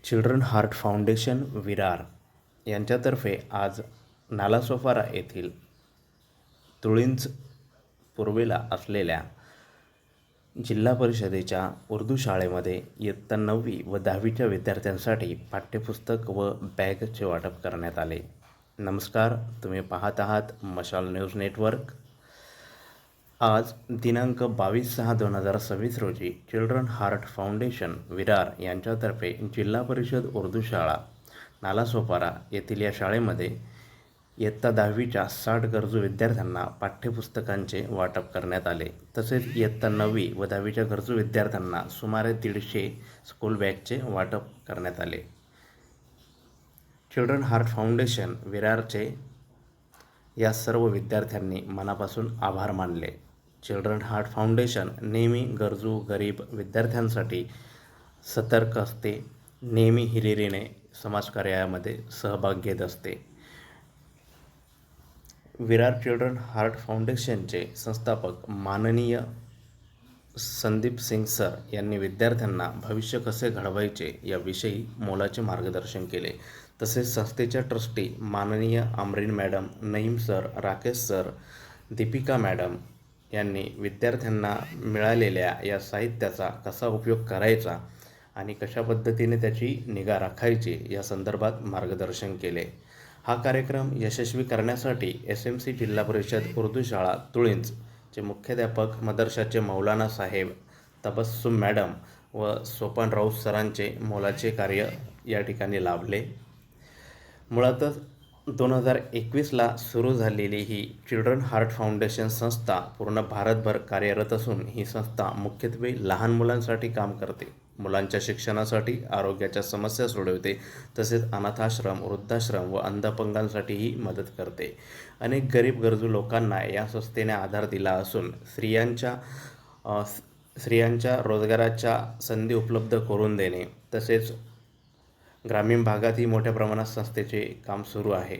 Children heart foundation Virar यांच्यातर्फे आज नालासोपारा येथील तुळींज पूर्वेला असलेल्या जिल्हा परिषदेच्या उर्दू शाळेमध्ये इयत्ता 9वी व 10वीच्या विद्यार्थ्यांसाठी पाठ्यपुस्तक व बॅगचे वाटप करण्यात आले. नमस्कार, तुम्ही पाहत आहात मशाल न्यूज नेटवर्क. आज दिनांक 22/6/2026 रोजी चिल्ड्रन हार्ट फाउंडेशन विरार यांच्यातर्फे जिल्हा परिषद उर्दू शाळा नालासोपारा येथील या शाळेमध्ये इयत्ता 10वीच्या 60 गरजू विद्यार्थ्यांना पाठ्यपुस्तकांचे वाटप करण्यात आले. तसेच इयत्ता 9वी व 10वीच्या गरजू विद्यार्थ्यांना सुमारे 150 स्कूल बॅगचे वाटप करण्यात आले. चिल्ड्रन हार्ट फाउंडेशन विरारचे या सर्व विद्यार्थ्यांनी मनापासून आभार मानले. चिल्ड्रन हार्ट फाउंडेशन नेहमी गरजू गरीब विद्यार्थ्यांसाठी सतर्क असते, नेहमी हिरिरीने समाजकार्यामध्ये सहभाग घेत असते. विरार चिल्ड्रन हार्ट फाउंडेशनचे संस्थापक माननीय संदीप सिंग सर यांनी विद्यार्थ्यांना भविष्य कसे घडवायचे याविषयी मोलाचे मार्गदर्शन केले. तसेच संस्थेच्या ट्रस्टी माननीय Amreen madam, Naeem sir, Rakesh sir, Deepika madam यांनी विद्यार्थ्यांना मिळालेल्या या साहित्याचा कसा उपयोग करायचा आणि कशा पद्धतीने त्याची निगा राखायची या संदर्भात मार्गदर्शन केले. हा कार्यक्रम यशस्वी करण्यासाठी SMC जिल्हा परिषद उर्दू शाळा तुळींजचे मुख्याध्यापक मदरशाचे मौलाना साहेब, तबस्सुम मॅडम व सोपान राऊत सरांचे मोलाचे कार्य या ठिकाणी लाभले. मुळातच 2021ला सुरू झालेली ही चिल्ड्रन हार्ट फाउंडेशन संस्था पूर्ण भारतभर कार्यरत असून ही संस्था मुख्यत्वे लहान मुलांसाठी काम करते. मुलांच्या शिक्षणासाठी, आरोग्याच्या समस्या सोडवते, तसेच अनाथाश्रम, वृद्धाश्रम व अंधपंगांसाठीही मदत करते. अनेक गरीब गरजू लोकांना या संस्थेने आधार दिला असून स्त्रियांच्या रोजगाराच्या संधी उपलब्ध करून देणे तसेच ग्रामीण भागातही मोठ्या प्रमाणात संस्थेचे काम सुरू आहे.